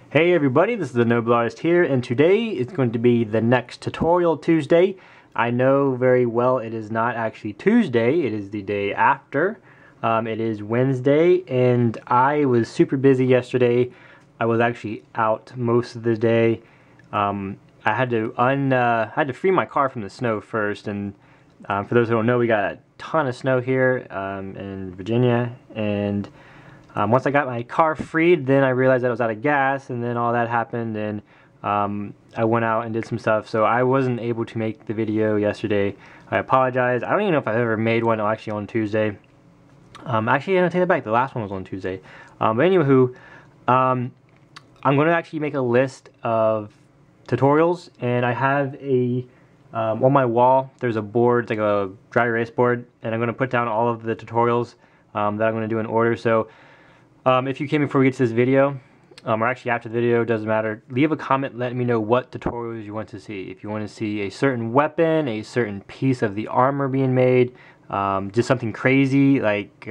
Hey everybody, this is the Noble Artist here, and today is going to be the next tutorial Tuesday. I know very well it is not actually Tuesday, it is the day after. It is Wednesday, and I was super busy yesterday. I was actually out most of the day. I had to free my car from the snow first, and for those who don't know, we got a ton of snow here in Virginia, and once I got my car freed, then I realized that I was out of gas, and then all that happened, and I went out and did some stuff, so I wasn't able to make the video yesterday. I apologize. I don't even know if I've ever made one actually on Tuesday. Actually, I don't take that back. The last one was on Tuesday. But anywho, I'm going to actually make a list of tutorials, and I have a on my wall. There's a board, it's like a dry erase board, and I'm going to put down all of the tutorials that I'm going to do in order. So if you came before we get to this video, or actually after the video, doesn't matter, leave a comment letting me know what tutorials you want to see. If you want to see a certain weapon, a certain piece of the armor being made, just something crazy, like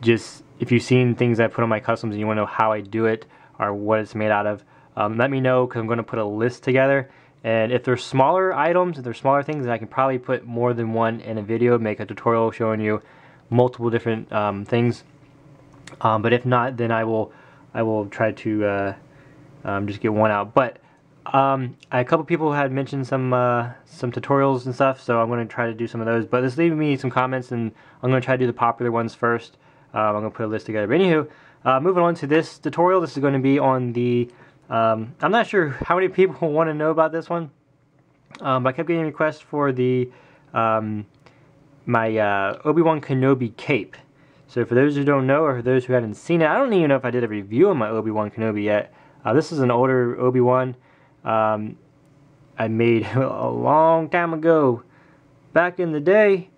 just if you've seen things I put on my customs and you want to know how I do it or what it's made out of, let me know, because I'm going to put a list together. And if there's smaller items, if there's smaller things, then I can probably put more than one in a video, make a tutorial showing you multiple different things. But if not, then I will try to just get one out. But a couple people had mentioned some tutorials and stuff, so I'm going to try to do some of those. But just leave me some comments, and I'm going to try to do the popular ones first. I'm going to put a list together. But anywho, moving on to this tutorial, this is going to be on the I'm not sure how many people want to know about this one, but I kept getting requests for the my Obi Wan Kenobi cape. So for those who don't know, or for those who haven't seen it, I don't even know if I did a review on my Obi Wan Kenobi yet. This is an older Obi Wan I made a long time ago, back in the day.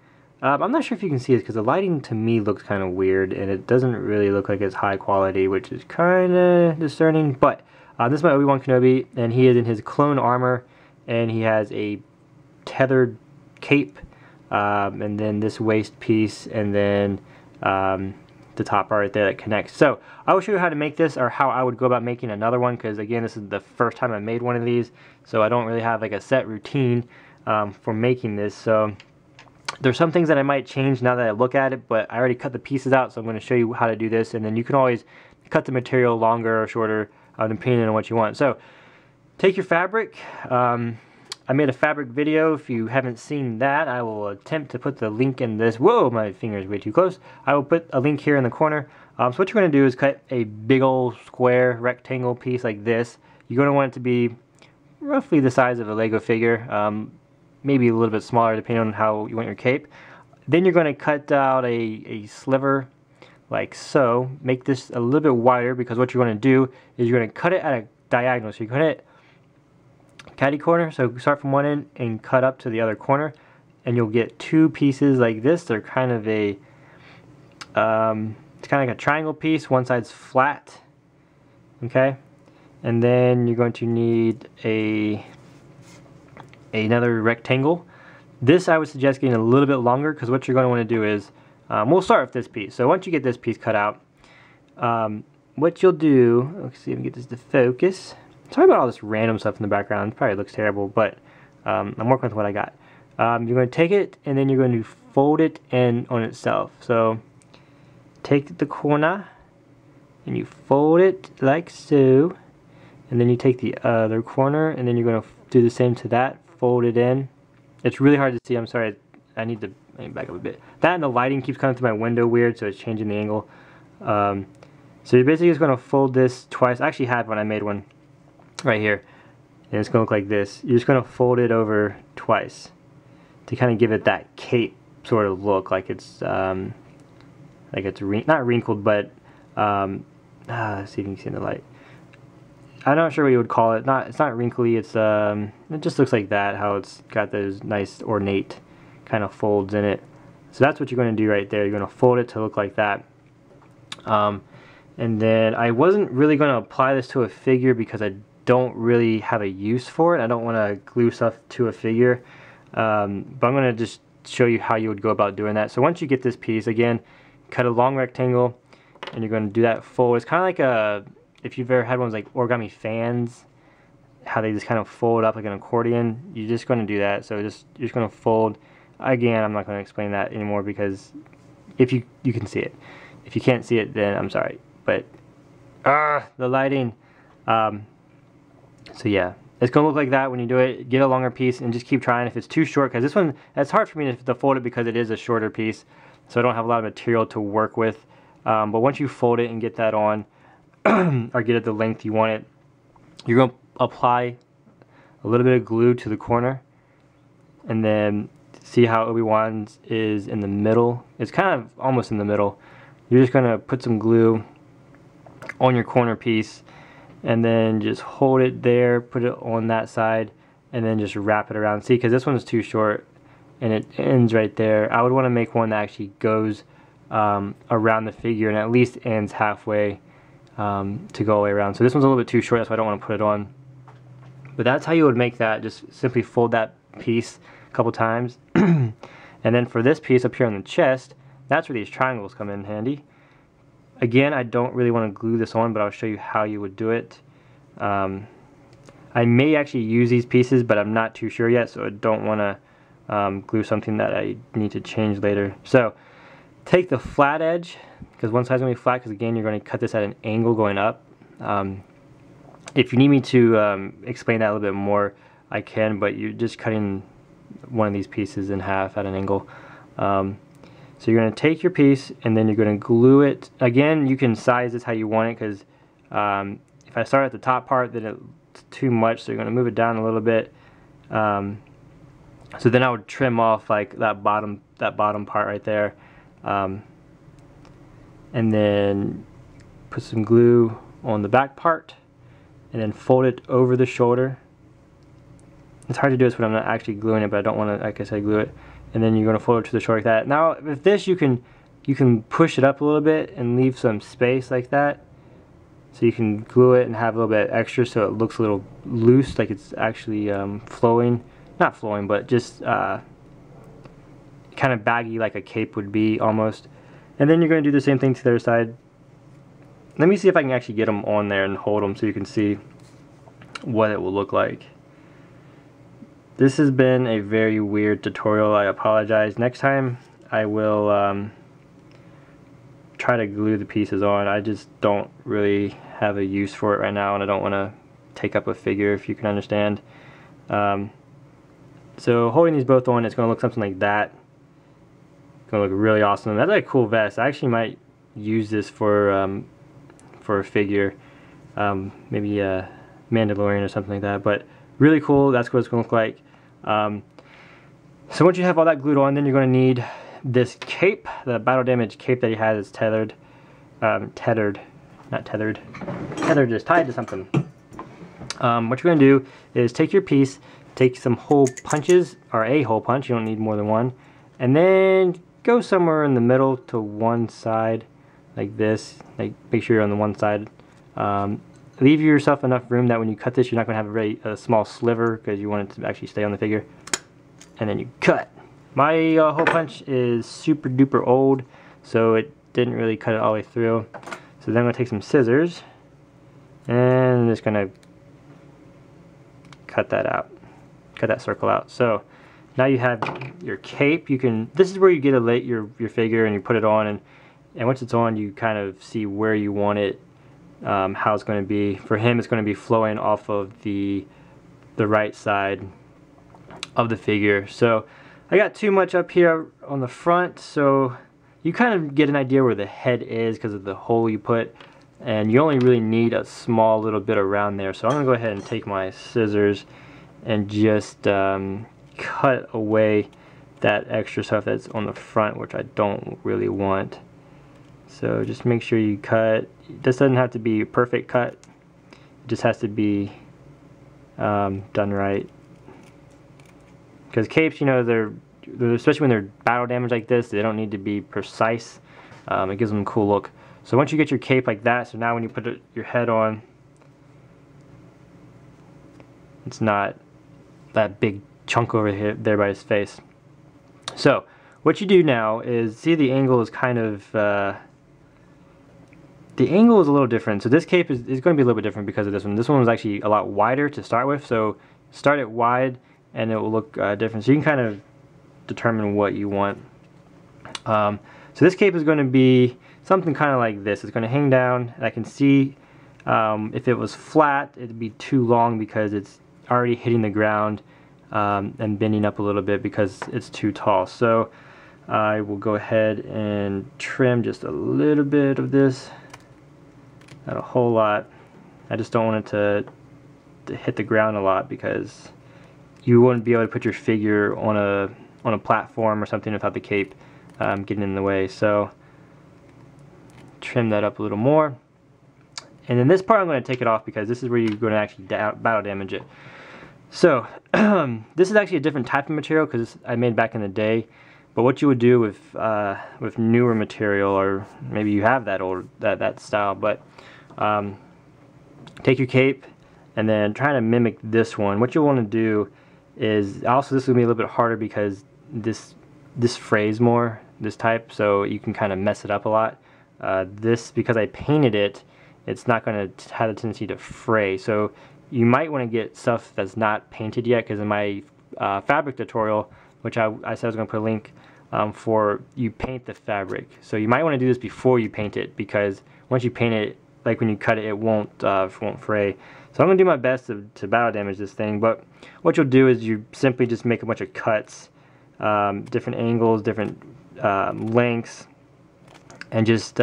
I'm not sure if you can see this because the lighting to me looks kind of weird, and it doesn't really look like it's high quality, which is kind of discerning. But this is my Obi Wan Kenobi, and he is in his clone armor, and he has a tethered cape, and then this waist piece, and then the top part right there that connects. So I will show you how to make this, or how I would go about making another one, because again, this is the first time I made one of these, so I don't really have like a set routine for making this. So there's some things that I might change now that I look at it, but I already cut the pieces out, so I'm going to show you how to do this, and then you can always cut the material longer or shorter depending on what you want. So take your fabric. I made a fabric video. If you haven't seen that, I will attempt to put the link in this. Whoa, my finger is way too close. I will put a link here in the corner. So what you're going to do is cut a big old square rectangle piece like this. You're going to want it to be roughly the size of a Lego figure, maybe a little bit smaller depending on how you want your cape. Then you're going to cut out a sliver like so. Make this a little bit wider, because what you're going to do is you're going to cut it at a diagonal. So you're going to hit catty corner, so start from one end and cut up to the other corner, and you'll get two pieces like this. They're kind of a it's kind of like a triangle piece. One side's flat, okay, and then you're going to need another rectangle. This I would suggest getting a little bit longer, because what you're going to want to do is we'll start with this piece. So once you get this piece cut out, what you'll do, let's see if we can get this to focus. Sorry about all this random stuff in the background. It probably looks terrible, but I'm working with what I got. You're going to take it, and then you're going to fold it in on itself. So take the corner, and you fold it like so, and then you take the other corner, and then you're going to do the same to that, fold it in. It's really hard to see. I'm sorry. I need to back up a bit. That and the lighting keeps coming through my window weird, so it's changing the angle. So you're basically just going to fold this twice. I actually had one. I made one right here, and it's going to look like this. You're just going to fold it over twice to kind of give it that cape sort of look, like it's not wrinkled, but let's see if you can see in the light. I'm not sure what you would call it. It's not wrinkly. It's it just looks like that, how it's got those nice ornate kind of folds in it. So that's what you're going to do right there. You're going to fold it to look like that. And then I wasn't really going to apply this to a figure, because I don't really have a use for it. I don't want to glue stuff to a figure, but I'm going to just show you how you would go about doing that. So once you get this piece, again, cut a long rectangle, and you're going to do that fold. It's kind of like if you've ever had ones like origami fans, how they just kind of fold up like an accordion, you're just going to do that. So you're just going to fold. Again, I'm not going to explain that anymore because if you can see it. If you can't see it, then I'm sorry. But the lighting. So yeah, it's going to look like that when you do it. Get a longer piece and just keep trying. If it's too short, because this one, it's hard for me to fold it because it is a shorter piece, so I don't have a lot of material to work with. But once you fold it and get that on, or get it the length you want it, you're going to apply a little bit of glue to the corner, and then see how Obi-Wan's is in the middle. It's kind of almost in the middle. You're just going to put some glue on your corner piece, and then just hold it there, put it on that side, and then just wrap it around. See, because this one is too short and it ends right there. I would want to make one that actually goes around the figure and at least ends halfway to go all the way around. So this one's a little bit too short, that's why I don't want to put it on. But that's how you would make that. Just simply fold that piece a couple times. And then for this piece up here on the chest, that's where these triangles come in handy. Again, I don't really want to glue this on, but I'll show you how you would do it. I may actually use these pieces, but I'm not too sure yet, so I don't want to glue something that I need to change later. So take the flat edge, because one side's going to be flat, because again, you're going to cut this at an angle going up. If you need me to explain that a little bit more, I can, but you're just cutting one of these pieces in half at an angle. So you're going to take your piece and then you're going to glue it. Again, you can size this how you want it, because if I start at the top part, then it's too much, so you're going to move it down a little bit. So then I would trim off like that bottom part right there, and then put some glue on the back part, and then fold it over the shoulder. It's hard to do this when I'm not actually gluing it, but I don't want to, like I said, glue it. And then you're going to fold it to the shoulder like that. Now, with this, you can push it up a little bit and leave some space like that, so you can glue it and have a little bit extra, so it looks a little loose, like it's actually flowing. Not flowing, but just kind of baggy, like a cape would be almost. And then you're going to do the same thing to the other side. Let me see if I can actually get them on there and hold them so you can see what it will look like. This has been a very weird tutorial. I apologize. Next time I will try to glue the pieces on. I just don't really have a use for it right now, and I don't want to take up a figure, if you can understand. So holding these both on, it's going to look something like that. It's going to look really awesome. That's like a cool vest. I actually might use this for a figure, maybe a Mandalorian or something like that. But really cool. That's what it's going to look like. So once you have all that glued on, then you're going to need this cape, the battle damage cape that he has is tethered, tethered is tied to something. What you're going to do is take your piece, take some hole punches, or a hole punch, you don't need more than one, and then go somewhere in the middle to one side, like this, like make sure you're on the one side. Leave yourself enough room that when you cut this, you're not going to have a very small sliver, because you want it to actually stay on the figure. And then you cut. My hole punch is super duper old, so it didn't really cut it all the way through. So then I'm going to take some scissors, and I'm just going to cut that out. Cut that circle out. So now you have your cape. You can, this is where you get your figure and you put it on, and once it's on, you kind of see where you want it, how it's going to be. For him, it's going to be flowing off of the right side of the figure. So I got too much up here on the front, so you kind of get an idea where the head is because of the hole you put, and you only really need a small little bit around there. So I'm going to go ahead and take my scissors and just cut away that extra stuff that's on the front, which I don't really want. So just make sure you cut. This doesn't have to be a perfect cut, it just has to be done right. Because capes, you know, they're especially when they're battle damage like this, they don't need to be precise. It gives them a cool look. So once you get your cape like that, so now when you put your head on, it's not that big chunk over here there by his face. So what you do now is, see the angle is kind of, the the angle is a little different. So this cape is going to be a little bit different because of this one. This one was actually a lot wider to start with, so start it wide and it will look different. So you can kind of determine what you want. So this cape is going to be something kind of like this. It's going to hang down, and I can see if it was flat, it'd be too long because it's already hitting the ground and bending up a little bit because it's too tall. So I will go ahead and trim just a little bit of this. Not a whole lot. I just don't want it to hit the ground a lot because you wouldn't be able to put your figure on a platform or something without the cape getting in the way. So trim that up a little more. And then this part I'm going to take it off because this is where you're going to actually battle damage it. So this is actually a different type of material because I made back in the day. But what you would do with newer material, or maybe you have that style, but take your cape and then try to mimic this one. What you'll want to do is, also this will be a little bit harder because this frays more, this type, so you can kind of mess it up a lot. This, because I painted it, it's not going to have a tendency to fray. So you might want to get stuff that's not painted yet, because in my fabric tutorial, which I said I was going to put a link for, you paint the fabric. So you might want to do this before you paint it, because once you paint it, like when you cut it, it won't fray. So I'm going to do my best to battle damage this thing, but what you'll do is you simply just make a bunch of cuts, different angles, different lengths, and just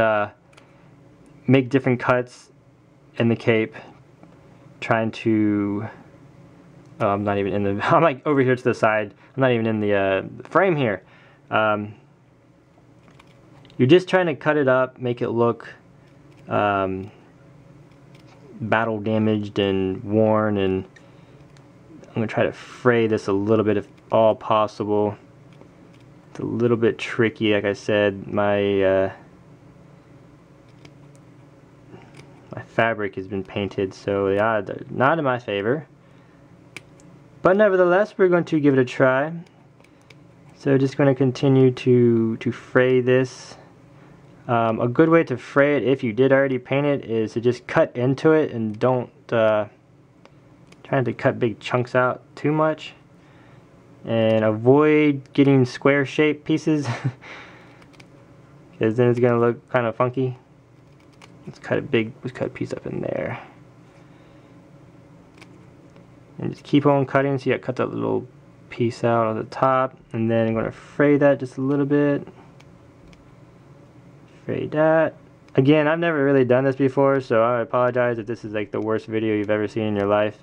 make different cuts in the cape, trying to... Oh, I'm not even in the... I'm like over here to the side. I'm not even in the frame here. You're just trying to cut it up, make it look battle damaged and worn, and I'm going to try to fray this a little bit if all possible. It's a little bit tricky, like I said. My fabric has been painted, so the odds are not in my favor. But nevertheless, we're going to give it a try. So just going to continue to fray this. A good way to fray it, if you did already paint it, is to just cut into it and don't trying to cut big chunks out too much, and avoid getting square shaped pieces because then it's gonna look kind of funky. Let's cut a piece up in there and just keep on cutting. So you cut that little piece out on the top, and then I'm going to fray that just a little bit. Fray that. Again, I've never really done this before, so I apologize if this is like the worst video you've ever seen in your life,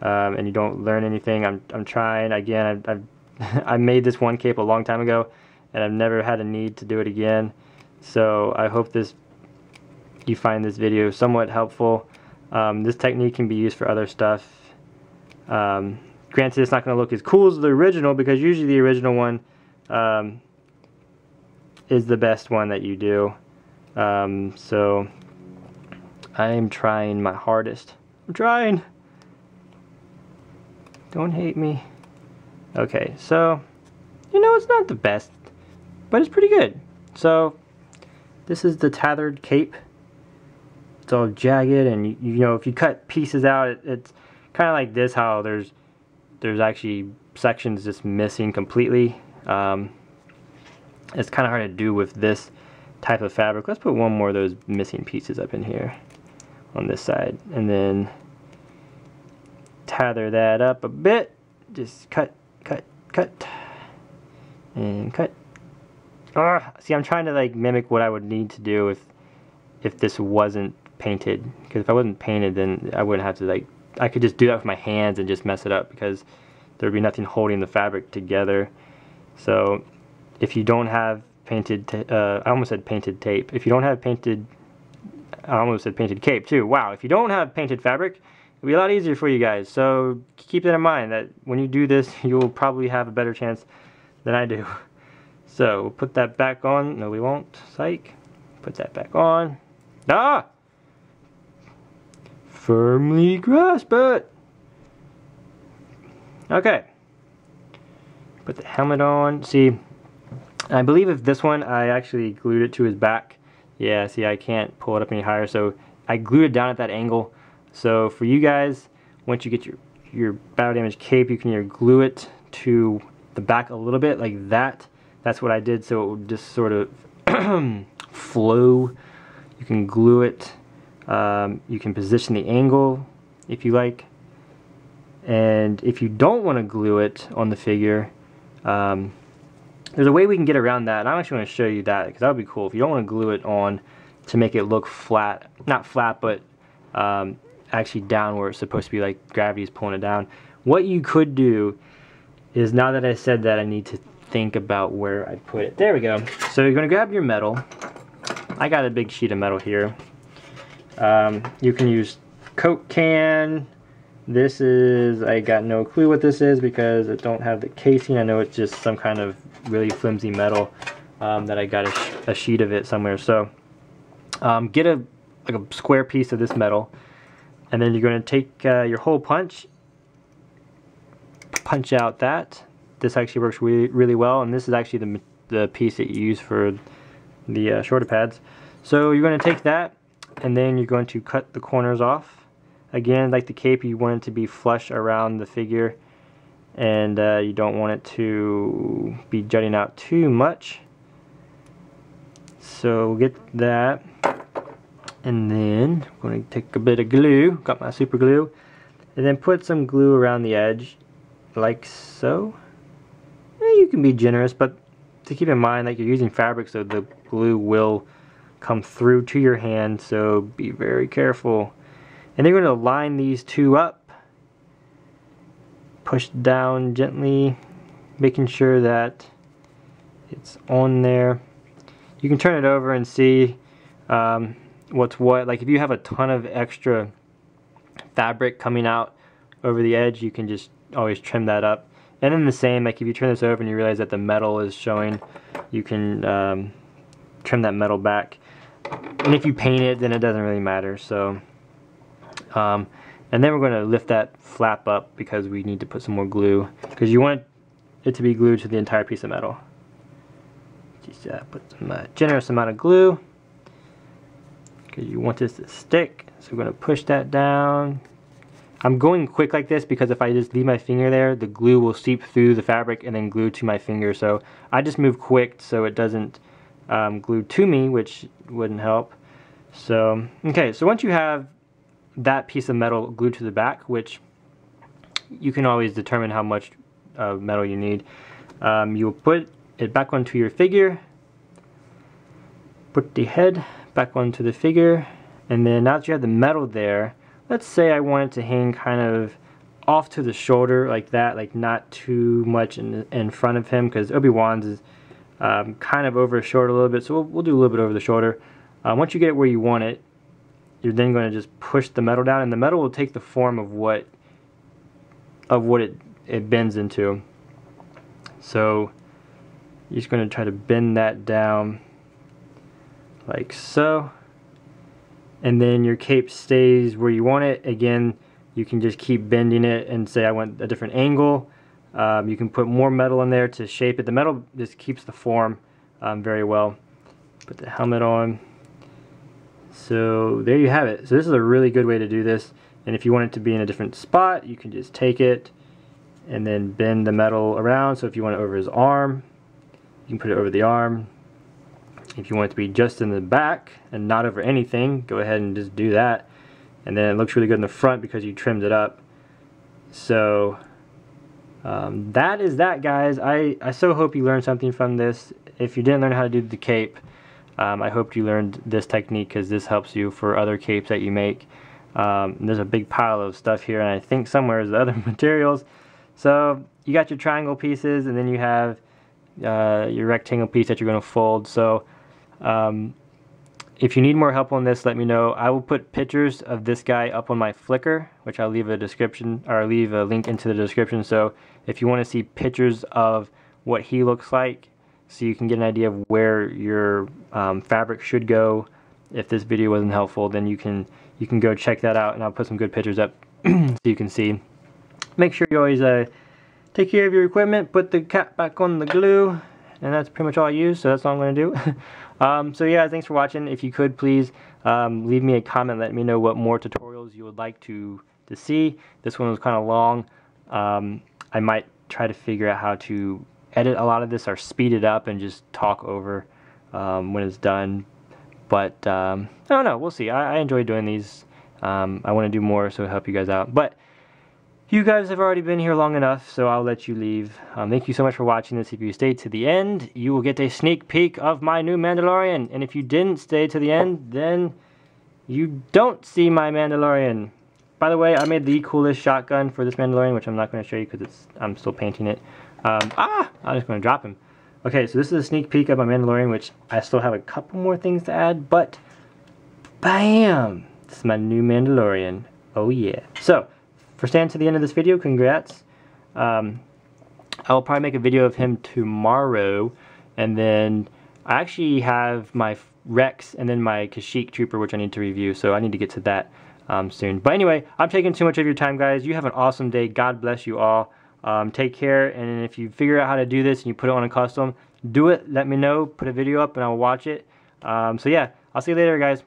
and you don't learn anything. I'm trying. Again, I made this one cape a long time ago, and I've never had a need to do it again. So I hope you find this video somewhat helpful. This technique can be used for other stuff. Granted, it's not going to look as cool as the original, because usually the original one is the best one that you do. So I am trying my hardest. I'm trying. Don't hate me. Okay, so it's not the best, but it's pretty good. So this is the tethered cape. It's all jagged, and if you cut pieces out, it's kind of like this, how there's actually sections just missing completely. It's kind of hard to do with this type of fabric. Let's put one more of those missing pieces up in here on this side, and then tether that up a bit. Just cut, and cut. See, I'm trying to like mimic what I would need to do if this wasn't painted, because if I wasn't painted, then I wouldn't have to I could just do that with my hands and just mess it up, because there'd be nothing holding the fabric together. So if you don't have painted, I almost said painted tape. If you don't have painted, I almost said painted cape too. Wow, if you don't have painted fabric, it'll be a lot easier for you guys. So keep that in mind, that when you do this, you'll probably have a better chance than I do. So we'll put that back on. No, we won't. Psych. Put that back on. Ah! Firmly grasp it. Okay. Put the helmet on. See, I believe if this one, I actually glued it to his back Yeah, see, I can't pull it up any higher, so I glued it down at that angle. So for you guys, once you get your battle damage cape, you can either glue it to the back a little bit like that. That's what I did, so it would just sort of flow. You can glue it. You can position the angle if you like. And if you don't want to glue it on the figure, there's a way we can get around that, and I'm actually going to show you that, because that would be cool. If you don't want to glue it on to make it look flat, not flat, but actually down where it's supposed to be, like gravity is pulling it down, what you could do is, now that I said that, I need to think about where I put it. There we go. So you're going to grab your metal. I got a big sheet of metal here. You can use Coke can. This is, I got no clue what this is because it don't have the casing. I know it's just some kind of really flimsy metal that I got a sheet of it somewhere. So get a square piece of this metal, and then you're going to take your hole punch, punch out that. This actually works really well, and this is actually the piece that you use for the shoulder pads. So you're going to take that, and then you're going to cut the corners off. Again, like the cape, you want it to be flush around the figure, and you don't want it to be jutting out too much. So get that, and then I'm going to take a bit of glue, got my super glue, and then put some glue around the edge, like so. You can be generous, but to keep in mind, like, you're using fabric, so the glue will come through to your hand, so be very careful. And then you're going to line these two up, push down gently, making sure that it's on there. You can turn it over and see what's what. Like, if you have a ton of extra fabric coming out over the edge, you can just always trim that up. And then the same, like if you turn this over and you realize that the metal is showing, you can trim that metal back. And if you paint it, then it doesn't really matter. So, and then we're going to lift that flap up because we need to put some more glue, because you want it to be glued to the entire piece of metal. Just put some generous amount of glue because you want this to stick. So we're going to push that down. I'm going quick like this because if I just leave my finger there, the glue will seep through the fabric and then glue to my finger. So I just move quick so it doesn't glue to me, which wouldn't help. So, okay, so once you have that piece of metal glued to the back, which you can always determine how much metal you need, you'll put it back onto your figure, put the head back onto the figure, and then now that you have the metal there, let's say I want it to hang kind of off to the shoulder like that, like not too much in front of him, because Obi Wan's is kind of over his shoulder a little bit, so we'll do a little bit over the shoulder. Once you get it where you want it, you're then going to just push the metal down, and the metal will take the form of what it bends into. So you're just going to try to bend that down like so, and then your cape stays where you want it. Again, you can just keep bending it and say I want a different angle. You can put more metal in there to shape it. The metal just keeps the form very well. Put the helmet on. So there you have it. So this is a really good way to do this, and if you want it to be in a different spot, you can just take it and then bend the metal around. So if you want it over his arm, you can put it over the arm. If you want it to be just in the back and not over anything, go ahead and just do that, and then it looks really good in the front because you trimmed it up. So that is that, guys. I so hope you learned something from this. If you didn't learn how to do the cape, I hope you learned this technique, because this helps you for other capes that you make. There's a big pile of stuff here, and I think somewhere is the other materials. So you got your triangle pieces, and then you have your rectangle piece that you're going to fold. So if you need more help on this, let me know. I will put pictures of this guy up on my Flickr, which I'll leave a description, or I'll leave a link into the description. So if you want to see pictures of what he looks like, so you can get an idea of where your fabric should go, if this video wasn't helpful, then you can go check that out, and I'll put some good pictures up so you can see. Make sure you always take care of your equipment, put the cap back on the glue, and that's pretty much all I use, so that's all I'm going to do. So yeah, thanks for watching. If you could please leave me a comment, let me know what more tutorials you would like to see. This one was kind of long. I might try to figure out how to edit a lot of this or speed it up and just talk over when it's done. But I don't know, we'll see. I enjoy doing these. I want to do more, so help you guys out. But you guys have already been here long enough, so I'll let you leave. Thank you so much for watching this. If you stayed to the end, you will get a sneak peek of my new Mandalorian. And if you didn't stay to the end, then you don't see my Mandalorian. By the way, I made the coolest shotgun for this Mandalorian, which I'm not going to show you because I'm still painting it. I'm just going to drop him. Okay, so this is a sneak peek of my Mandalorian, which I still have a couple more things to add, but bam! This is my new Mandalorian. Oh yeah. So, for staying to the end of this video, congrats. I will probably make a video of him tomorrow, and then I actually have my Rex and then my Kashyyyk Trooper, which I need to review, so I need to get to that soon. But anyway, I'm taking too much of your time, guys. You have an awesome day. God bless you all. Take care, and if you figure out how to do this and you put it on a custom, do it. Let me know. Put a video up, and I'll watch it. So yeah, I'll see you later, guys.